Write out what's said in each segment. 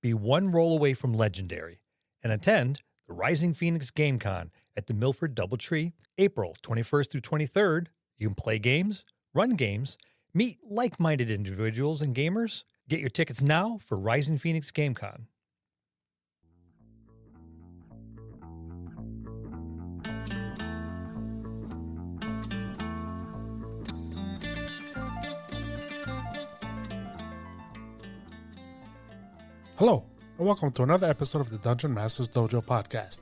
Be one roll away from legendary and attend the Rising Phoenix GameCon at the Milford Doubletree, April 21st through 23rd. You can play games, run games, meet like-minded individuals and gamers. Get your tickets now for Rising Phoenix GameCon. Hello, and welcome to another episode of the Dungeon Masters Dojo podcast.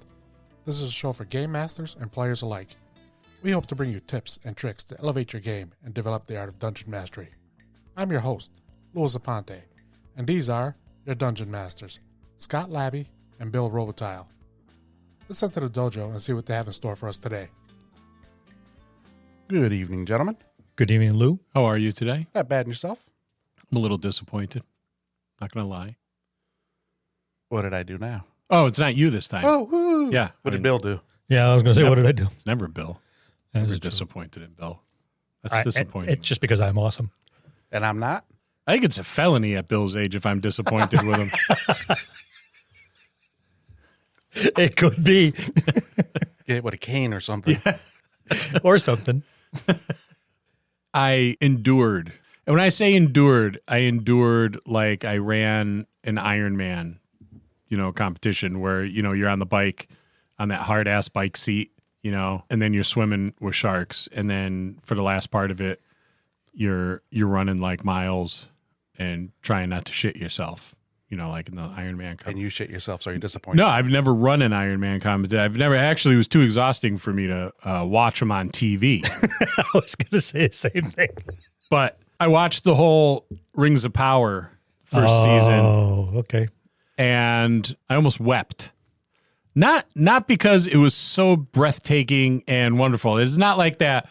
This is a show for game masters and players alike. We hope to bring you tips and tricks to elevate your game and develop the art of dungeon mastery. I'm your host, Louis Aponte, and these are your Dungeon Masters, Scott Labby and Bill Robitaille. Let's enter the dojo and see what they have in store for us today. Good evening, gentlemen. Good evening, Lou. How are you today? Not bad in yourself? I'm a little disappointed. Not going to lie. What did I do now? Oh, it's not you this time. Oh, woo. Yeah. What did Bill do? Yeah, I was going to say, what did I do? It's never Bill. That Never is true. disappointed in Bill. That's disappointing. It's just because I'm awesome. And I'm not? I think it's a felony at Bill's age if I'm disappointed with him. It could be. Get it with a cane or something. Yeah. Or something. I endured. And when I say endured, I endured like I ran an Ironman, competition where, you're on the bike, on that hard-ass bike seat, and then you're swimming with sharks. And then for the last part of it, you're running like miles and trying not to shit yourself, like in the Ironman competition. And you shit yourself, so you're disappointed. No, I've never run an Ironman competition. It was too exhausting for me to watch them on TV. I was going to say the same thing. But I watched the whole Rings of Power first season. Oh, okay. And I almost wept. Not because it was so breathtaking and wonderful. It's not like that,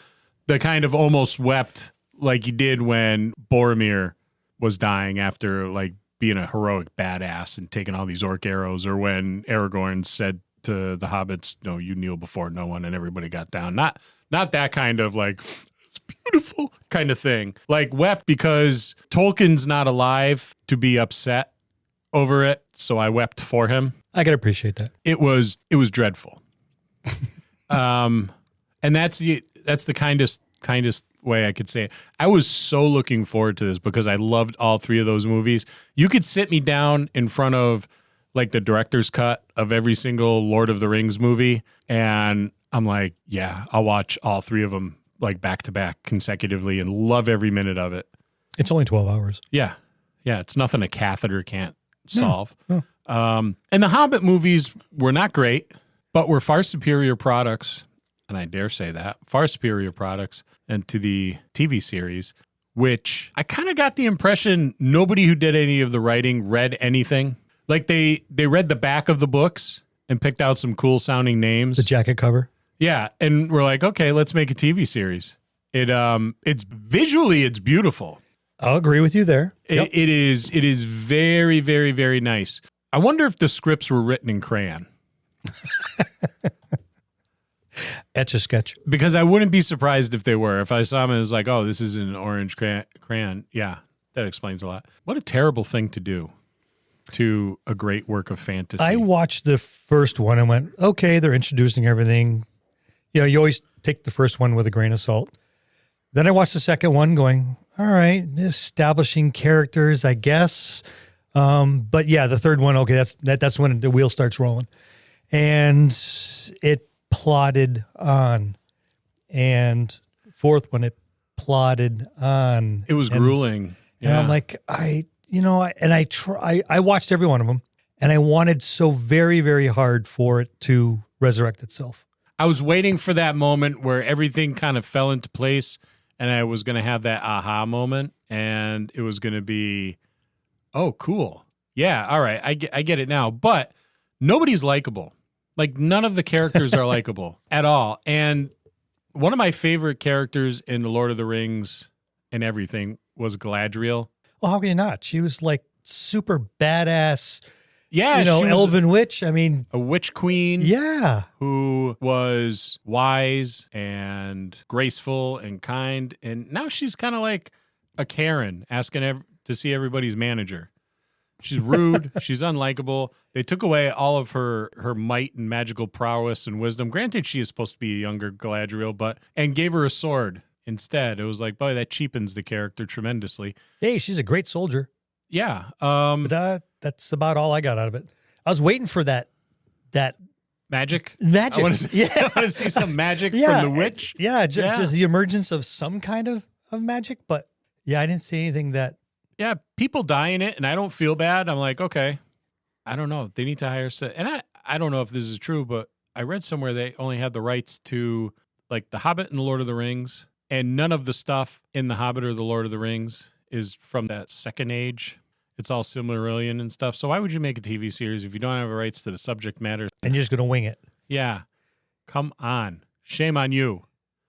the kind of almost wept like you did when Boromir was dying after like being a heroic badass and taking all these orc arrows, or when Aragorn said to the hobbits, "No, you kneel before no one," and everybody got down. Not that kind of like, it's beautiful kind of thing. Like wept because Tolkien's not alive to be upset over it, so I wept for him. I can appreciate that. It was dreadful. And that's the kindest way I could say it. I was so looking forward to this because I loved all three of those movies. You could sit me down in front of like the director's cut of every single Lord of the Rings movie, and I'm like, yeah, I'll watch all three of them like back to back consecutively and love every minute of it. It's only 12 hours. Yeah. It's nothing a catheter can't solve. No. And the Hobbit movies were not great, but were far superior products, and I dare say that, far superior products, and to the TV series, which I kind of got the impression nobody who did any of the writing read anything. Like they read the back of the books and picked out some cool sounding names. The jacket cover. Yeah, and we're like, okay, let's make a TV series. It's visually, it's beautiful. I'll agree with you there. Yep. It is very, very, very nice. I wonder if the scripts were written in crayon. Etch-a-sketch. Because I wouldn't be surprised if they were. If I saw them and it was like, oh, this is an orange crayon. Yeah, that explains a lot. What a terrible thing to do to a great work of fantasy. I watched the first one and went, okay, they're introducing everything. You always take the first one with a grain of salt. Then I watched the second one going, all right, establishing characters, I guess. But yeah, the third one, okay, that's when the wheel starts rolling. And it plodded on. And fourth one, it plodded on. It was grueling. And I'm like, I watched every one of them, and I wanted so very, very hard for it to resurrect itself. I was waiting for that moment where everything kind of fell into place, and I was going to have that aha moment, and it was going to be, oh, cool. Yeah, all right, I get it now. But nobody's likable. Like, none of the characters are likable at all. And one of my favorite characters in The Lord of the Rings and everything was Galadriel. Well, how can you not? She was like super badass, Yeah, she was elven witch. I mean, a witch queen. yeah. Who was wise and graceful and kind. And now she's kind of like a Karen asking to see everybody's manager. She's rude. She's unlikable. They took away all of her might and magical prowess and wisdom. Granted, she is supposed to be a younger Galadriel, and gave her a sword instead. It was like, boy, that cheapens the character tremendously. Hey, she's a great soldier. Yeah. But that's about all I got out of it. I was waiting for that Magic. magic. I want to see some magic from the witch. Yeah, just the emergence of some kind of magic. But yeah, I didn't see anything that. Yeah, people die in it, and I don't feel bad. I'm like, okay, I don't know. They need to hire, and I don't know if this is true, but I read somewhere they only had the rights to like The Hobbit and The Lord of the Rings, and none of the stuff in The Hobbit or The Lord of the Rings is from that second age. It's all Silmarillion and stuff. So why would you make a TV series if you don't have the rights to the subject matter? And you're just going to wing it. Yeah, come on, shame on you.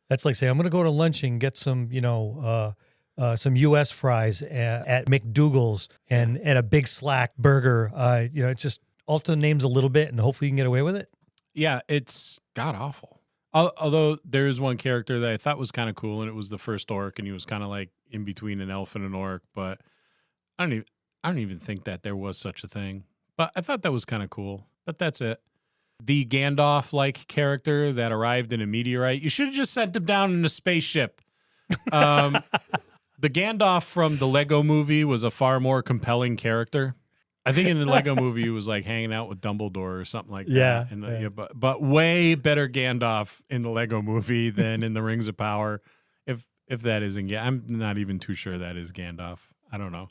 That's like saying I'm going to go to lunch and get some, some U.S. fries at McDougal's and a Big Slack burger. It's just alter the names a little bit and hopefully you can get away with it. Yeah, it's god awful. Although there is one character that I thought was kind of cool, and it was the first orc, and he was kind of like in between an elf and an orc. But I don't even think that there was such a thing. But I thought that was kind of cool. But that's it. The Gandalf-like character that arrived in a meteorite, you should have just sent him down in a spaceship. The Gandalf from the Lego movie was a far more compelling character. I think in the Lego movie, he was like hanging out with Dumbledore or something like that. Yeah. But way better Gandalf in the Lego movie than in the Rings of Power. If that isn't, I'm not even too sure that is Gandalf. I don't know.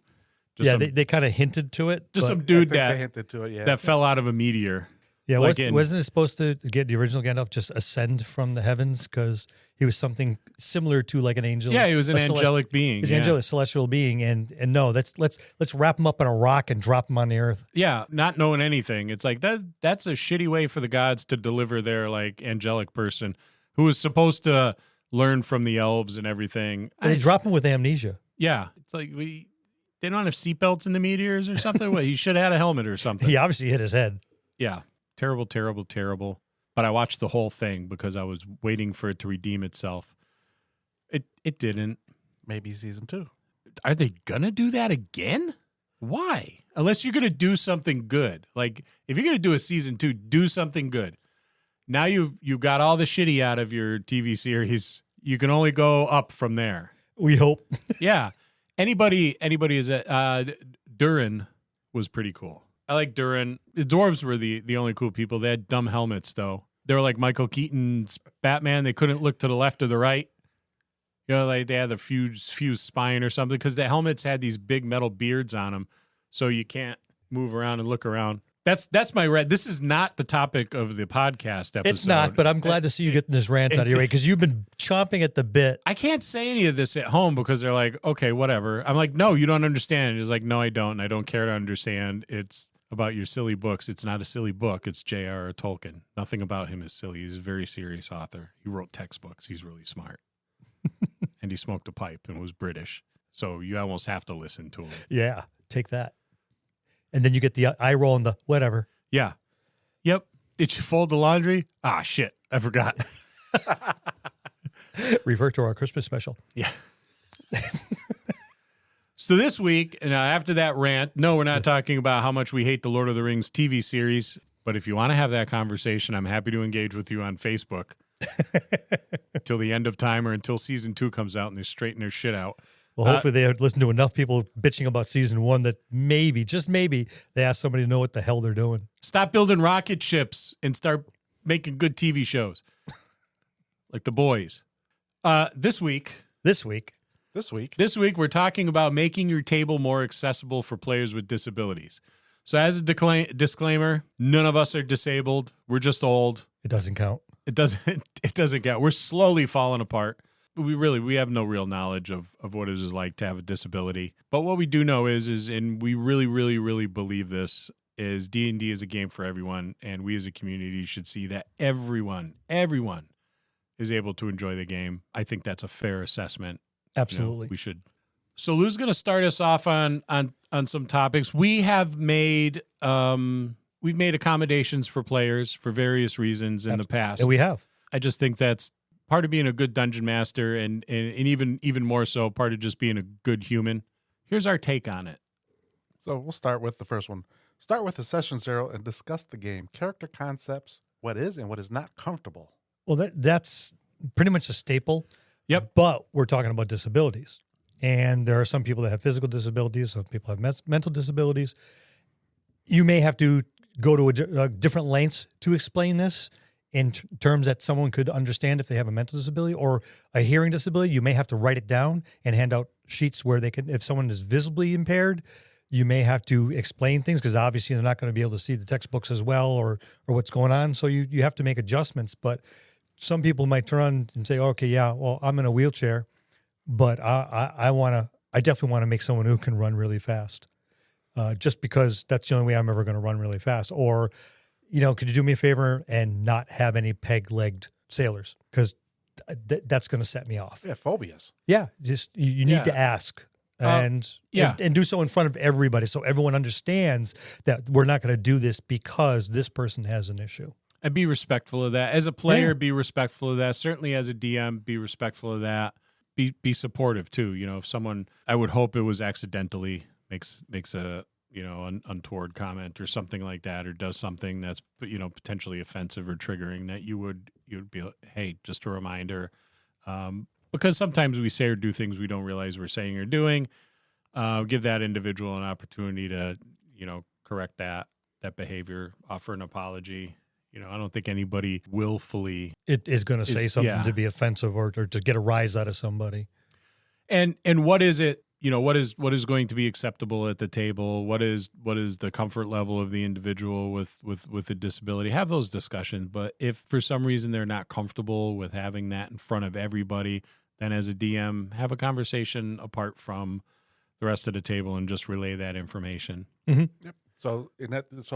They kind of hinted to it. Just some dude they hinted to it, that fell out of a meteor. Yeah, wasn't it supposed to get the original Gandalf just ascend from the heavens because he was something similar to like an angel? Yeah, he was an angelic being. He's an angelic celestial being, and no, let's wrap him up in a rock and drop him on the earth. Yeah, not knowing anything. It's like that's a shitty way for the gods to deliver their like angelic person who was supposed to learn from the elves and everything. And they drop him with amnesia. Yeah, it's like they don't have seatbelts in the meteors or something. He should have had a helmet or something. He obviously hit his head. Yeah. Terrible, terrible, terrible. But I watched the whole thing because I was waiting for it to redeem itself. It didn't. Maybe season 2. Are they going to do that again? Why? Unless you're going to do something good. Like, if you're going to do a season 2, do something good. Now you've got all the shitty out of your TV series. You can only go up from there. We hope. Yeah. Anybody is at Durin was pretty cool. I like Durin. The dwarves were the only cool people. They had dumb helmets, though. They were like Michael Keaton's Batman. They couldn't look to the left or the right. Like they had the fused spine or something because the helmets had these big metal beards on them, so you can't move around and look around. That's my red. This is not the topic of the podcast episode. It's not, but I'm glad to see you getting this rant out of your way because you've been chomping at the bit. I can't say any of this at home because they're like, okay, whatever. I'm like, no, you don't understand. It's like, no, I don't. And I don't care to understand. It's about your silly books. It's not a silly book. It's J.R.R. Tolkien. Nothing about him is silly. He's a very serious author. He wrote textbooks. He's really smart. And he smoked a pipe and was British. So you almost have to listen to him. Yeah, take that. And then you get the eye roll and the whatever. Yeah. Yep. Did you fold the laundry? Ah, shit. I forgot. Revert to our Christmas special. Yeah. So this week, and after that rant, no, we're not talking about how much we hate the Lord of the Rings TV series. But if you want to have that conversation, I'm happy to engage with you on Facebook until the end of time or until season 2 comes out and they straighten their shit out. Well, hopefully they listen to enough people bitching about season 1 that maybe, just maybe, they ask somebody to know what the hell they're doing. Stop building rocket ships and start making good TV shows like The Boys. This week, we're talking about making your table more accessible for players with disabilities. So as a disclaimer, none of us are disabled. We're just old. It doesn't count. It doesn't count. We're slowly falling apart. We have no real knowledge of what it is like to have a disability. But what we do know is, and we really, really, really believe this, is D&D is a game for everyone. And we as a community should see that everyone is able to enjoy the game. I think that's a fair assessment. Absolutely. We should. So Lou's going to start us off on some topics. We have made we've made accommodations for players for various reasons in the past. And we have. I just think that's part of being a good dungeon master and even more so part of just being a good human. Here's our take on it. So we'll start with the first one. Start with the session 0 and discuss the game, character concepts, what is and what is not comfortable. Well, that's pretty much a staple. Yep. But we're talking about disabilities. And there are some people that have physical disabilities. Some people have mental disabilities. You may have to go to a different lengths to explain this in terms that someone could understand if they have a mental disability or a hearing disability. You may have to write it down and hand out sheets where they can, if someone is visibly impaired, you may have to explain things because obviously they're not going to be able to see the textbooks as well or what's going on. So you have to make adjustments. But some people might turn and say, okay, yeah, well, I'm in a wheelchair, but I definitely want to make someone who can run really fast. Just because that's the only way I'm ever going to run really fast. Or, could you do me a favor and not have any peg-legged sailors? Because that's going to set me off. Yeah, phobias. Yeah, just you need to ask and do so in front of everybody so everyone understands that we're not going to do this because this person has an issue. And be respectful of that. As a player, be respectful of that. Certainly as a DM, be respectful of that. Be supportive too. If someone, I would hope it was accidentally makes a untoward comment or something like that, or does something that's potentially offensive or triggering, that you'd be like, hey, just a reminder, because sometimes we say or do things we don't realize we're saying or doing. Give that individual an opportunity to correct that behavior, offer an apology. I don't think anybody willfully it is going to say something to be offensive or to get a rise out of somebody. And what is it? What is going to be acceptable at the table? What is the comfort level of the individual with a disability? Have those discussions. But if for some reason they're not comfortable with having that in front of everybody, then as a DM, have a conversation apart from the rest of the table and just relay that information. Mm-hmm. Yep. So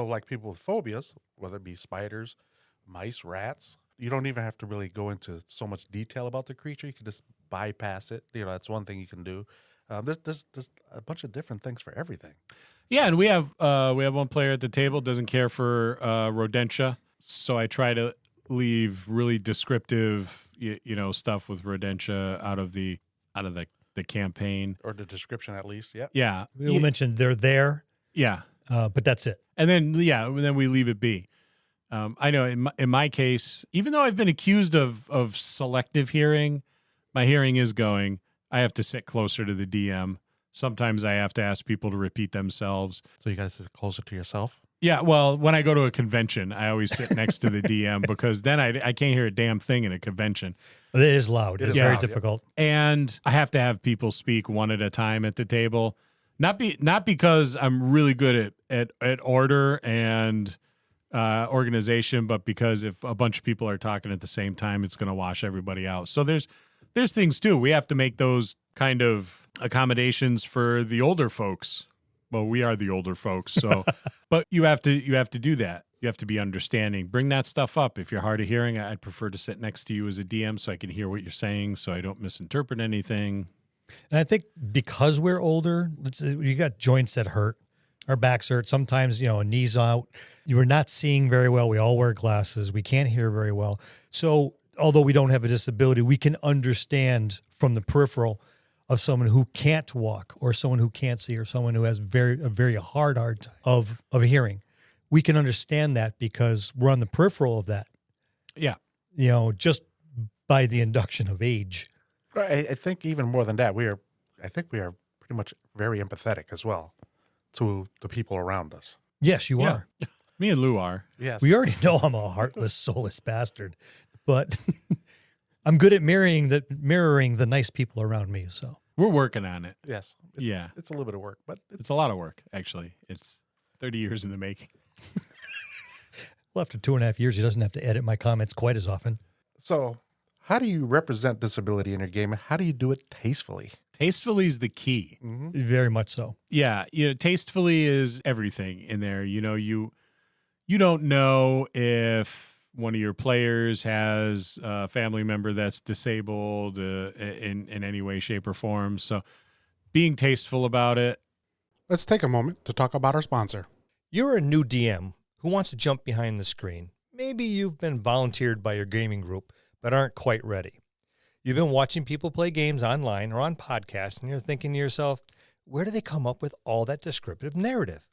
like people with phobias, whether it be spiders, mice, rats, you don't even have to really go into so much detail about the creature. You can just bypass it. That's one thing you can do. There's a bunch of different things for everything. Yeah, and we have one player at the table doesn't care for rodentia, so I try to leave really descriptive stuff with rodentia out of the campaign Or the description at least. Yeah. Yeah, We'll mention they're there. Yeah, but that's it. and then we leave it be. I know in my case, even though I've been accused of selective hearing, my hearing is going. I have to sit closer to the DM. Sometimes I have to ask people to repeat themselves. So you guys sit closer to yourself? Yeah, well, when I go to a convention, I always sit next to the DM because then I can't hear a damn thing in a convention. But it is loud. It's very loud, difficult. And I have to have people speak one at a time at the table. Not because I'm really good at order and organization, but because if a bunch of people are talking at the same time, it's going to wash everybody out. So there's things too. We have to make those kind of accommodations for the older folks. Well, we are the older folks, so but you have to do that. You have to be understanding. Bring that stuff up. If you're hard of hearing, I'd prefer to sit next to you as a DM so I can hear what you're saying, so I don't misinterpret anything. And I think because we're older, you got joints that hurt. Our backs hurt. Sometimes, knees out. You are not seeing very well. We all wear glasses. We can't hear very well. So although we don't have a disability, we can understand from the peripheral of someone who can't walk or someone who can't see or someone who has a very hard time of hearing. We can understand that because we're on the peripheral of that. Yeah. Just by the induction of age. I think even more than that, we are pretty much very empathetic as well to the people around us. Yes, you are. Me and Lou are. Yes. We already know I'm a heartless, soulless bastard, but I'm good at mirroring the nice people around me. So We're working on it. Yes. It's a little bit of work, but It's a lot of work, actually. It's 30 years in the making. well, after 2.5 years, he doesn't have to edit my comments quite as often. So how do you represent disability in your game, and how do you do it tastefully? Tastefully is the key. Very much so. Yeah, tastefully is everything in there. You don't know if one of your players has a family member that's disabled in any way, shape, or form. So being tasteful about it. Let's take a moment to talk about our sponsor. You're a new DM who wants to jump behind the screen. Maybe you've been volunteered by your gaming group, but aren't quite ready. You've been watching people play games online or on podcasts, and you're thinking to yourself, Where do they come up with all that descriptive narrative?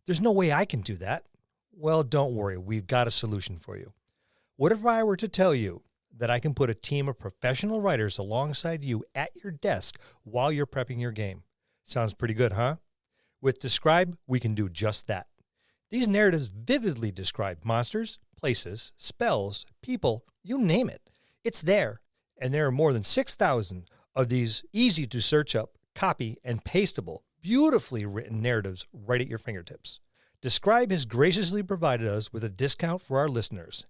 There's no way I can do that. Well, don't worry. We've got a solution for you. What if I were to tell you that I can put a team of professional writers alongside you at your desk while you're prepping your game? Sounds pretty good, huh? With Describe, we can do just that. These narratives vividly describe monsters, places, spells, people, you name it. It's there, and there are more than 6,000 of these easy-to-search up, copy, and pastable, beautifully written narratives right at your fingertips. Describe has graciously provided us with a discount for our listeners.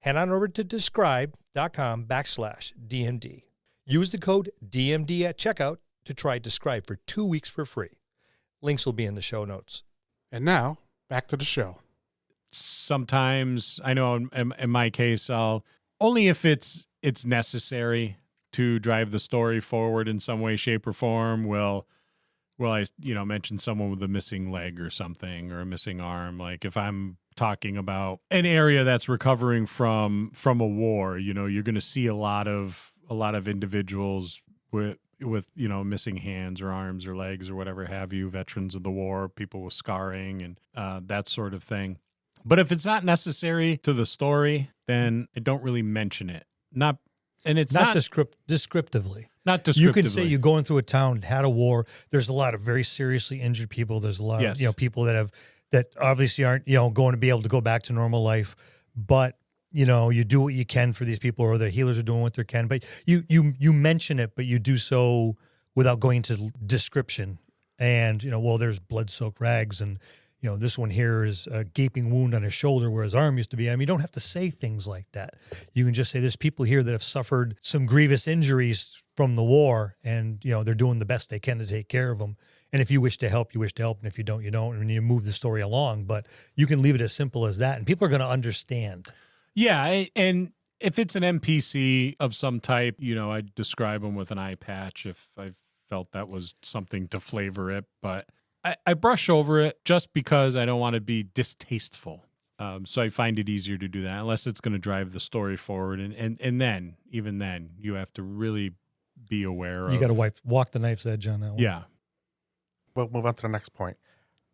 Head on over to describe.com/DMD. Use the code DMD at checkout to try Describe for 2 weeks for free. Links will be in the show notes. And now, back to the show. Sometimes, I know in my case, I'll only if it's necessary to drive the story forward in some way, shape, or form. Will I mention someone with a missing leg or something, or a missing arm? Like if I'm talking about an area that's recovering from a war, you're going to see a lot of individuals with missing hands or arms or legs or whatever have you, veterans of the war, people with scarring and that sort of thing. But if it's not necessary to the story, then I don't really mention it. Not descriptively. Not descriptively. You can say you're going through a town, had a war. There's a lot of very seriously injured people. There's a lot of people that obviously aren't going to be able to go back to normal life. But you do what you can for these people, or the healers are doing what they can. But you mention it, but you do so without going into description. And there's blood-soaked rags, and this one here is a gaping wound on his shoulder where his arm used to be. I mean, you don't have to say things like that. You can just say there's people here that have suffered some grievous injuries from the war, and they're doing the best they can to take care of them. And if you wish to help, you wish to help, and if you don't, you don't. And you move the story along. But you can leave it as simple as that, and people are going to understand. Yeah, and if it's an NPC of some type, I'd describe them with an eye patch if I felt that was something to flavor it. But I brush over it just because I don't want to be distasteful. So I find it easier to do that unless it's going to drive the story forward. And then, even then, you have to really be aware of. You got to walk the knife's edge on that one. Yeah. We'll move on to the next point.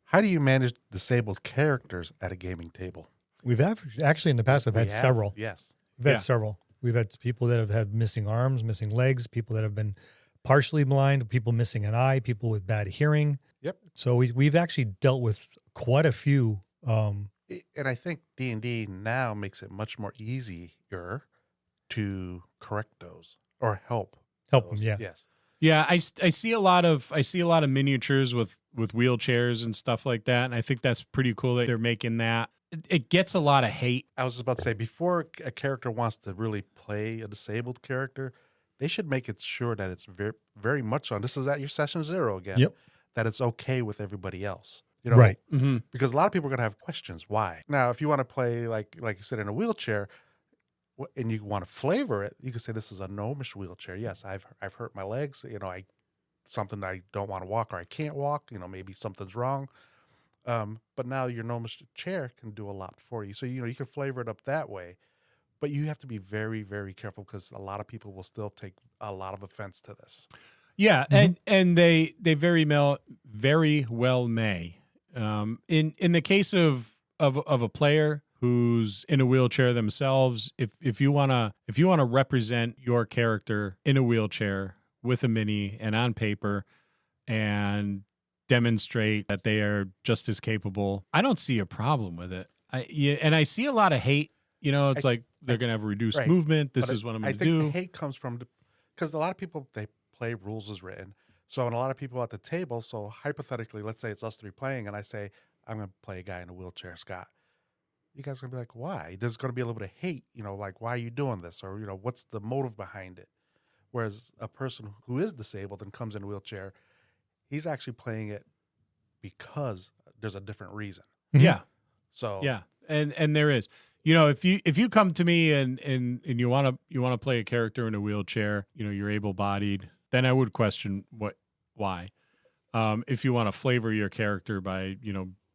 How do you manage disabled characters at a gaming table? We've actually in the past I've had several. Yes. We've had several. We've had people that have had missing arms, missing legs, people that have been partially blind, people missing an eye, people with bad hearing. Yep. So we've actually dealt with quite a few. And I think D&D now makes it much more easier to correct those or help them. those. Yeah. Yes. Yeah, I see a lot of miniatures with wheelchairs and stuff like that, and I think that's pretty cool that they're making that. It gets a lot of hate. I was just about to say, before a character wants to really play a disabled character, they should make it sure that it's very, very much on. This is at your session 0 again. Yep. That it's okay with everybody else. Right. Mm-hmm. Because a lot of people are going to have questions. Why? Now, if you want to play like you said in a wheelchair, and you want to flavor it, you can say this is a gnomish wheelchair. Yes, I've hurt my legs. Something I don't want to walk or I can't walk. Maybe something's wrong. But now your gnomish chair can do a lot for you. So you can flavor it up that way. But you have to be very, very careful because a lot of people will still take a lot of offense to this. Yeah, and they very well may. In the case of a player who's in a wheelchair themselves, if you wanna represent your character in a wheelchair with a mini and on paper and demonstrate that they are just as capable, I don't see a problem with it. I see a lot of hate. It's like they're gonna have a reduced movement. This is what I'm gonna do. I think the hate comes from because a lot of people they play rules as written. So, and a lot of people at the table. So, hypothetically, let's say it's us three playing, and I say I'm going to play a guy in a wheelchair, Scott. You guys are going to be like, why? There's going to be a little bit of hate, like, why are you doing this? Or, what's the motive behind it? Whereas a person who is disabled and comes in a wheelchair, he's actually playing it because there's a different reason. Yeah. So yeah, and there is. If you come to me and you want to play a character in a wheelchair, you're able-bodied, then I would question why. If you want to flavor your character by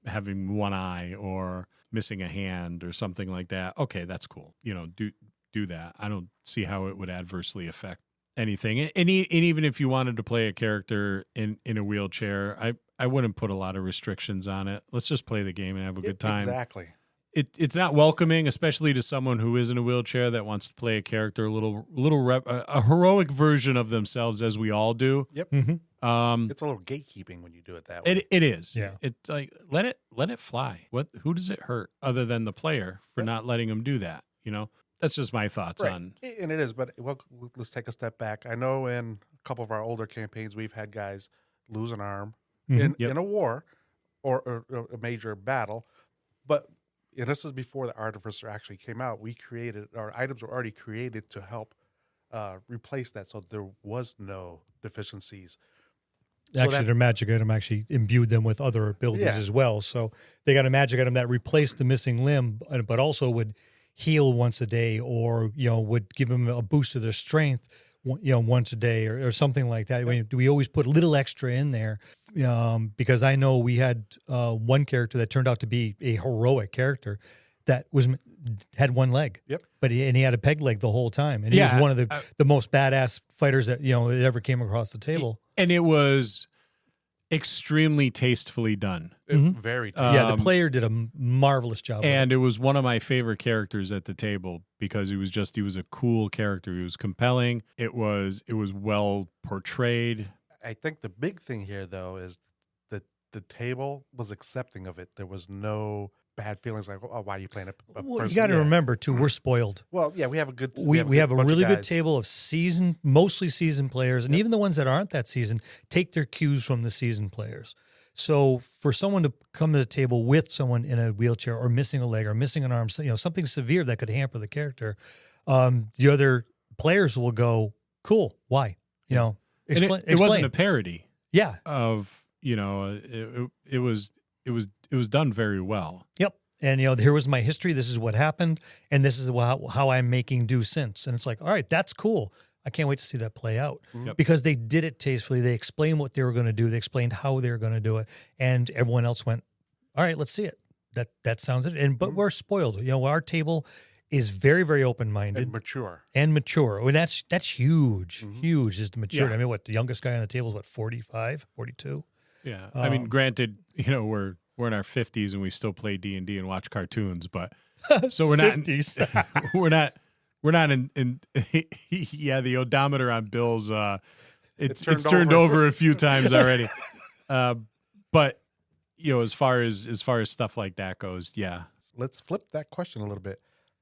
having one eye or missing a hand or something like that, okay, that's cool. Do that. I don't see how it would adversely affect anything. And even if you wanted to play a character in a wheelchair, I wouldn't put a lot of restrictions on it. Let's just play the game and have a good time. Exactly. It's not welcoming, especially to someone who is in a wheelchair that wants to play a character a heroic version of themselves, as we all do. Yep. Mm-hmm. It's a little gatekeeping when you do it that way. It is. Yeah. It's like let it fly. Who does it hurt other than the player for not letting them do that? You know, that's just my thoughts on. And it is, but let's take a step back. I know in a couple of our older campaigns, we've had guys lose an arm in a war or a major battle, but. And this is before the Artificer actually came out. Our items were already created to help replace that, so there was no deficiencies. Actually, their magic item actually imbued them with other abilities as well. So they got a magic item that replaced the missing limb, but also would heal once a day, or would give them a boost to their strength, once a day, or something like that. We always put a little extra in there, because I know we had one character that turned out to be a heroic character that had one leg. Yep. But he had a peg leg the whole time, and he was one of the most badass fighters that that ever came across the table. And it was extremely tastefully done. Very tasty. Yeah, the player did a marvelous job. And it was one of my favorite characters at the table because he was a cool character. He was compelling. It was well portrayed. I think the big thing here, though, is that the table was accepting of it. There was no bad feelings like, oh, why are you playing a person? You got to remember, too, we're spoiled. Well, yeah, we have a good we have a bunch of really good guys. table of mostly seasoned players, and even the ones that aren't that seasoned take their cues from the seasoned players. So for someone to come to the table with someone in a wheelchair or missing a leg or missing an arm, something severe that could hamper the character, the other players will go, "Cool, why?" Explain. It wasn't a parody. Yeah. Of it was done very well. Yep. And here was my history. This is what happened, and this is how I'm making do since. And it's like, all right, that's cool. I can't wait to see that play out because they did it tastefully. They explained what they were going to do. They explained how they were going to do it, and everyone else went, "All right, let's see it." That sounds it. But we're spoiled. Our table is very, very open-minded and mature. And that's huge. Huge is the maturity. Yeah. I mean, the youngest guy on the table is 45, 42. Yeah. I mean, granted, we're in our 50s and we still play D&D and watch cartoons, but so we're not 50s. we're not in the odometer on Bill's it's turned over. over a few times already. But as far as stuff like that goes, yeah. Let's flip that question a little bit.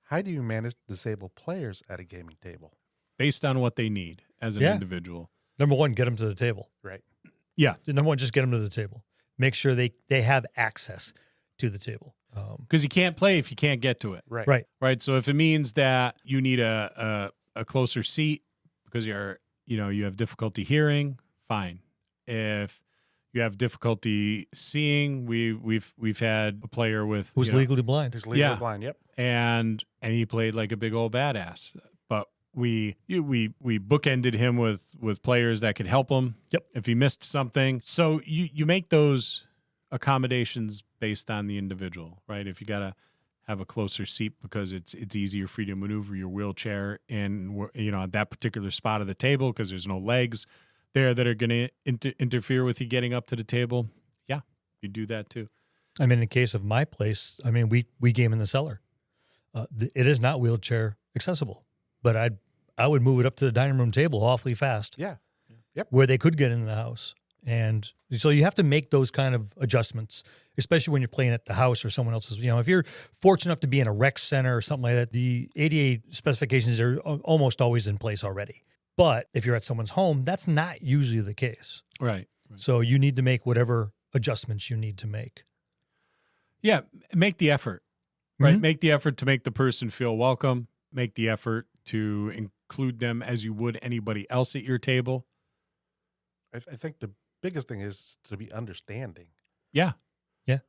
How do you manage disabled players at a gaming table? Based on what they need as an individual. Number one, get them to the table. Right. Yeah. Number one, just get them to the table. Make sure they have access to the table. Because you can't play if you can't get to it. Right. Right. So if it means that you need a closer seat because you have difficulty hearing, fine. If you have difficulty seeing, we've had a player with who's legally blind. Who's legally blind, yep. And he played like a big old badass. But we bookended him with players that could help him. Yep. If he missed something. So you make those accommodations based on the individual, right? If you got to have a closer seat because it's easier for you to maneuver your wheelchair in at that particular spot of the table because there's no legs there that are going to interfere with you getting up to the table. Yeah, you do that too. I mean, in the case of my place, I mean, we game in the cellar. It is not wheelchair accessible, but I would move it up to the dining room table awfully fast. Yeah. Yep. Where they could get into the house. And so you have to make those kind of adjustments, especially when you're playing at the house or someone else's. If you're fortunate enough to be in a rec center or something like that, the ADA specifications are almost always in place already. But if you're at someone's home, that's not usually the case. Right. So you need to make whatever adjustments you need to make. Yeah, make the effort, right? Mm-hmm. Make the effort to make the person feel welcome. Make the effort to include them as you would anybody else at your table. I think the biggest thing is to be understanding. Yeah. And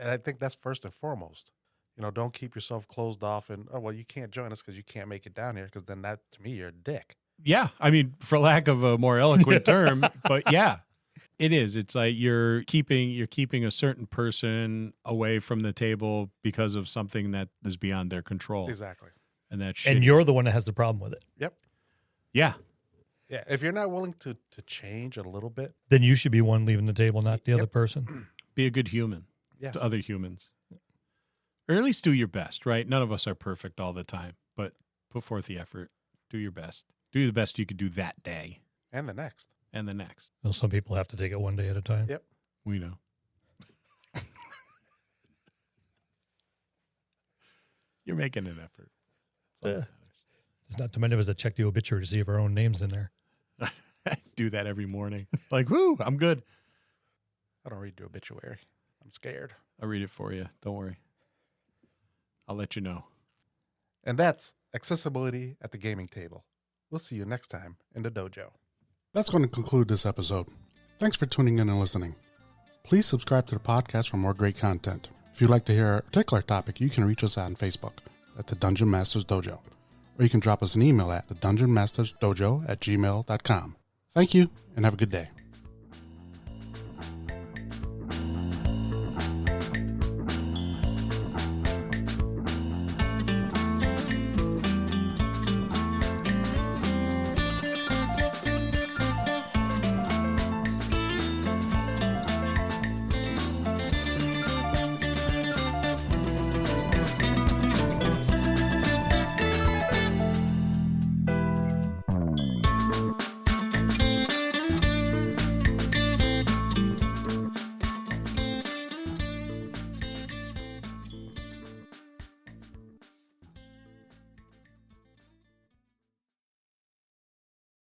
I think that's first and foremost. Don't keep yourself closed off and, oh, well, you can't join us because you can't make it down here, because then that, to me, you're a dick. Yeah. I mean, for lack of a more eloquent term, but yeah, it is. It's like you're keeping a certain person away from the table because of something that is beyond their control. Exactly. And And you're the one that has the problem with it. Yep. Yeah. Yeah, if you're not willing to change a little bit, Then you should be one leaving the table, not the other person. Be a good human yes. to other humans. Or at least do your best, right? None of us are perfect all the time, but put forth the effort. Do your best. Do the best you could do that day And the next. and the next. Well, some people have to take it one day at a time. Yep. We know. You're making an effort. That's all that There's not too many of us that check the obituary to see if our own name's in there. matters. I do that every morning. Like, whoo, I'm good. I don't read the obituary. I'm scared. I'll read it for you. Don't worry. I'll let you know. And that's accessibility at the gaming table. We'll see you next time in the dojo. That's going to conclude this episode. Thanks for tuning in and listening. Please subscribe to the podcast for more great content. If you'd like to hear a particular topic, you can reach us on Facebook at the Dungeon Masters Dojo, or you can drop us an email at thedungeonmastersdojo@gmail.com. Thank you, and have a good day.